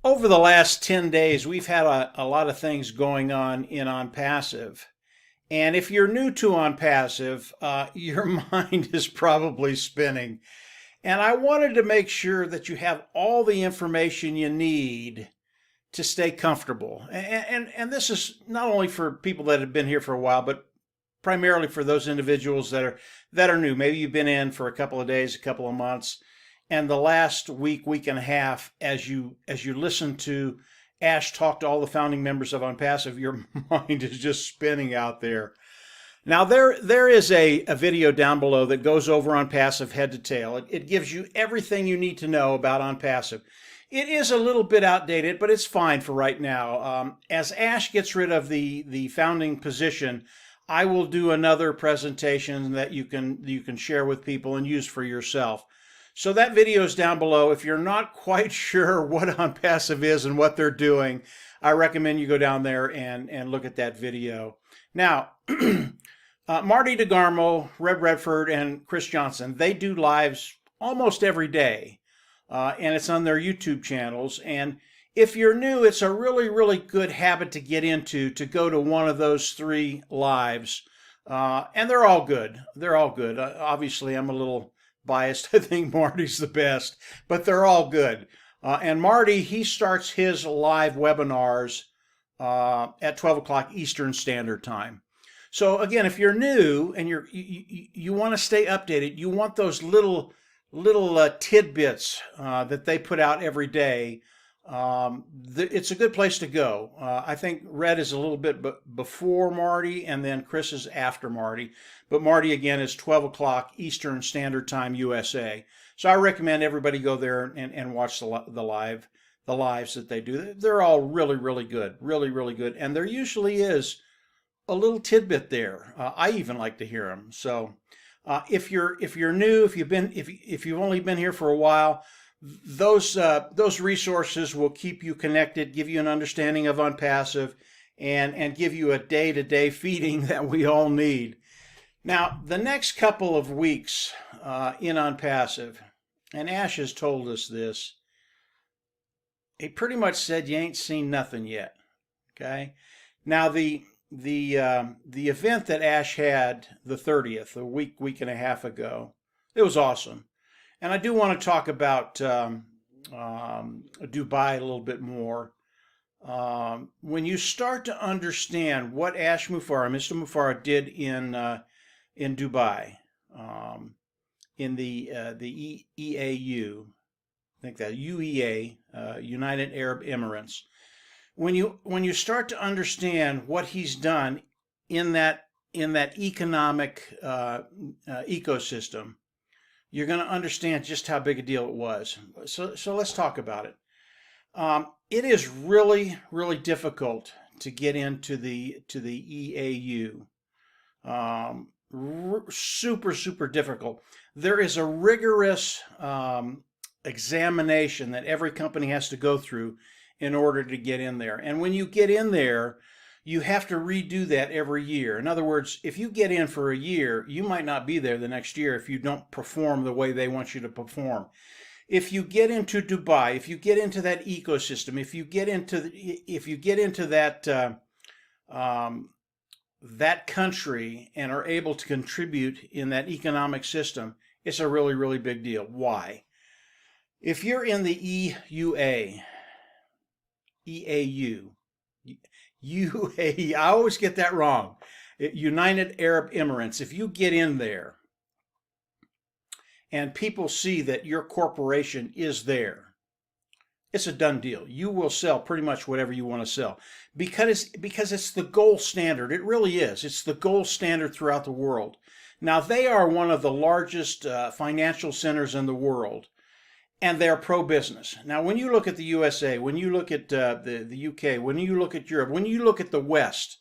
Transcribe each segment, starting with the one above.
Over the last 10 days, we've had a lot of things going on in OnPassive. And if you're new to OnPassive, your mind is probably spinning. And I wanted to make sure that you have all the information you need to stay comfortable. And this is not only for people that have been here for a while, but primarily for those individuals that are new. Maybe you've been in for a couple of days, a couple of months, and the last week and a half, as you listen to Ash talk to all the founding members of OnPassive, your mind is just spinning out there. Now there is a video down below that goes over OnPassive head to tail. It gives you everything you need to know about OnPassive. It is a little bit outdated, but it's fine for right now. As Ash gets rid of the founding position, I will do another presentation that you can share with people and use for yourself. So that video is down below. If you're not quite sure what OnPassive is and what they're doing, I recommend you go down there and look at that video. Now, Marty DeGarmo, Reb Redford, and Chris Johnson, they do lives almost every day, and it's on their YouTube channels. And if you're new, it's a really, really good habit to get into, to go to one of those three lives. And they're all good. They're all good. Obviously, I'm a little biased. I think Marty's the best, but they're all good. And Marty, he starts his live webinars at 12 o'clock Eastern Standard Time. So again, if you're new and you want to stay updated, you want those little tidbits that they put out every day. It's a good place to go. I think Red is a little bit before Marty, and then Chris is after Marty. But Marty, again, is 12 o'clock Eastern Standard Time, USA. So I recommend everybody go there and watch the lives that they do. They're all really, really good, really, really good. And there usually is a little tidbit there. I even like to hear them. So if you're new, if you've only been here for a while, those resources will keep you connected, give you an understanding of OnPassive, and give you a day-to-day feeding that we all need. Now, the next couple of weeks in OnPassive, and Ash has told us this, he pretty much said you ain't seen nothing yet. Okay. Now the event that Ash had the 30th, a week and a half ago, it was awesome. And I do want to talk about Dubai a little bit more. When you start to understand what Mr. Mufareh did in Dubai, in the EAU, I think that UEA, United Arab Emirates. When you start to understand what he's done in that economic ecosystem, you're going to understand just how big a deal it was. So let's talk about it. It is really, really difficult to get into the EAU. Super, super difficult. There is a rigorous examination that every company has to go through in order to get in there. And when you get in there, you have to redo that every year. In other words, if you get in for a year, you might not be there the next year if you don't perform the way they want you to perform. If you get into Dubai, if you get into that ecosystem, if you get into that country and are able to contribute in that economic system, it's a really, really big deal. Why? If you're in the EAU, UAE, I always get that wrong. United Arab Emirates. If you get in there and people see that your corporation is there, it's a done deal. You will sell pretty much whatever you want to sell because it's the gold standard. It really is. It's the gold standard throughout the world. Now, they are one of the largest financial centers in the world, and they're pro-business. Now, when you look at the USA, when you look at the UK, when you look at Europe, when you look at the West,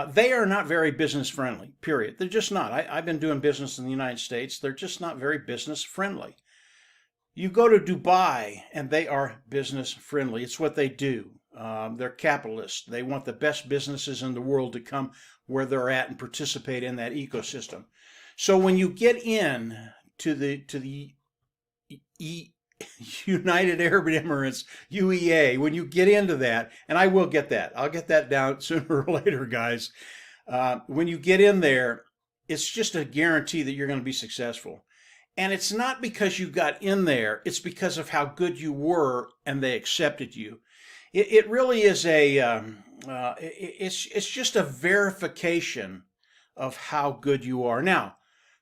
they are not very business friendly, period. They're just not. I've been doing business in the United States. They're just not very business friendly. You go to Dubai, and they are business friendly. It's what they do. They're capitalists. They want the best businesses in the world to come where they're at and participate in that ecosystem. So when you get in to the United Arab Emirates, UEA, when you get into that, and I will get that, I'll get that down sooner or later, guys. When you get in there, it's just a guarantee that you're going to be successful. And it's not because you got in there, it's because of how good you were and they accepted you. It really is it's just a verification of how good you are. Now,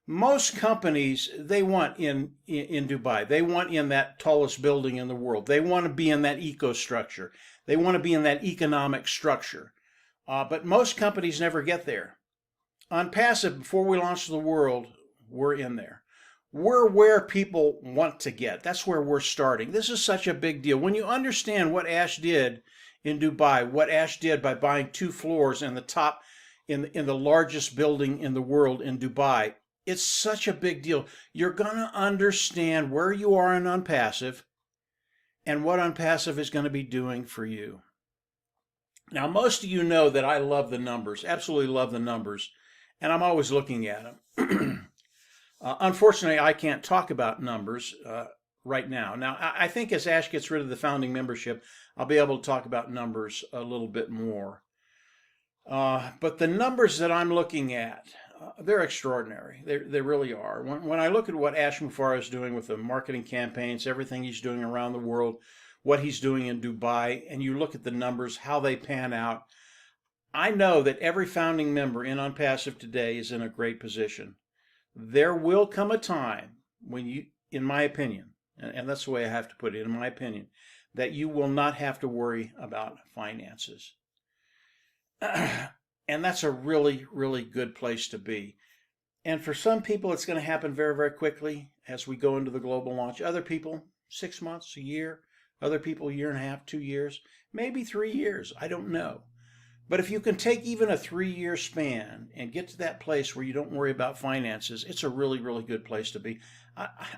most companies, they want in Dubai, they want in that tallest building in the world. They want to be in that eco structure. They want to be in that economic structure. But most companies never get there. ONPASSIVE, before we launch the world, we're in there. We're where people want to get. That's where we're starting. This is such a big deal. When you understand what Ash did in Dubai, what Ash did by buying 2 floors in the top, in the largest building in the world in Dubai, it's such a big deal. You're going to understand where you are in ONPASSIVE and what ONPASSIVE is going to be doing for you. Now, most of you know that I love the numbers, absolutely love the numbers, and I'm always looking at them. Unfortunately, I can't talk about numbers right now. Now, I think as Ash gets rid of the founding membership, I'll be able to talk about numbers a little bit more. But the numbers that I'm looking at, they're extraordinary. They really are. When I look at what Ash Mufareh is doing with the marketing campaigns, everything he's doing around the world, what he's doing in Dubai, and you look at the numbers, how they pan out, I know that every founding member in ONPASSIVE today is in a great position. There will come a time when you, in my opinion, and that's the way I have to put it, in my opinion, that you will not have to worry about finances. And that's a really, really good place to be. And for some people, it's going to happen very, very quickly as we go into the global launch. Other people, 6 months, a year. Other people, a year and a half, 2 years, maybe 3 years. I don't know. But if you can take even a 3-year span and get to that place where you don't worry about finances, it's a really, really good place to be.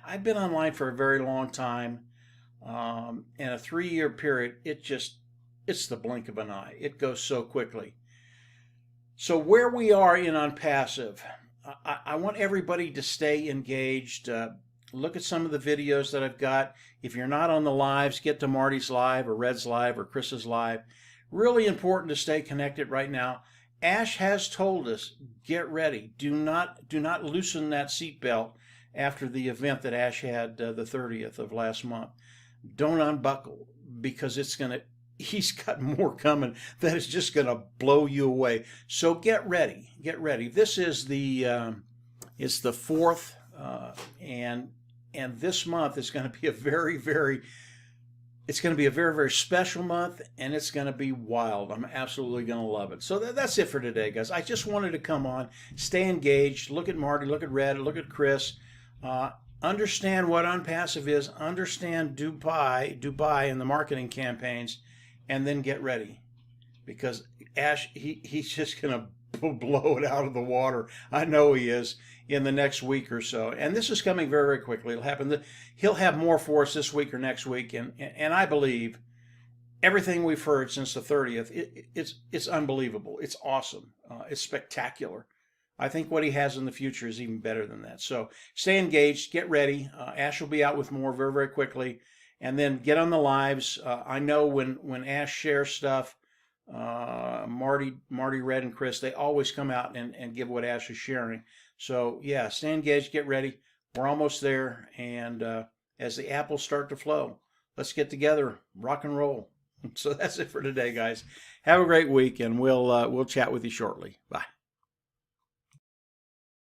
I've been online for a very long time. In a 3-year period, it's the blink of an eye. It goes so quickly. So where we are in ONPASSIVE, I want everybody to stay engaged. Look at some of the videos that I've got. If you're not on the lives, get to Marty's live or Red's live or Chris's live. Really important to stay connected right now. Ash has told us, get ready. Do not loosen that seatbelt after the event that Ash had the 30th of last month. Don't unbuckle, because he's got more coming that is just going to blow you away. So get ready. Get ready. This is it's the 4th, and this month is going to be a very, very special month, and it's going to be wild. I'm absolutely going to love it. So that's it for today, guys. I just wanted to come on, stay engaged, look at Marty, look at Red, look at Chris, understand what ONPASSIVE is, understand Dubai and the marketing campaigns, and then get ready, because Ash, he's just going to blow it out of the water. I know he is, in the next week or so. And this is coming very, very quickly. It'll happen. He'll have more for us this week or next week. And I believe everything we've heard since the 30th, it's unbelievable. It's awesome. It's spectacular. I think what he has in the future is even better than that. So stay engaged, get ready. Ash will be out with more very, very quickly. And then get on the lives. I know when Ash shares stuff, Marty, Red, and Chris, they always come out and give what Ash is sharing. So yeah, stay engaged, get ready. We're almost there. And as the apples start to flow, let's get together, rock and roll. So that's it for today, guys. Have a great week, and we'll chat with you shortly. Bye.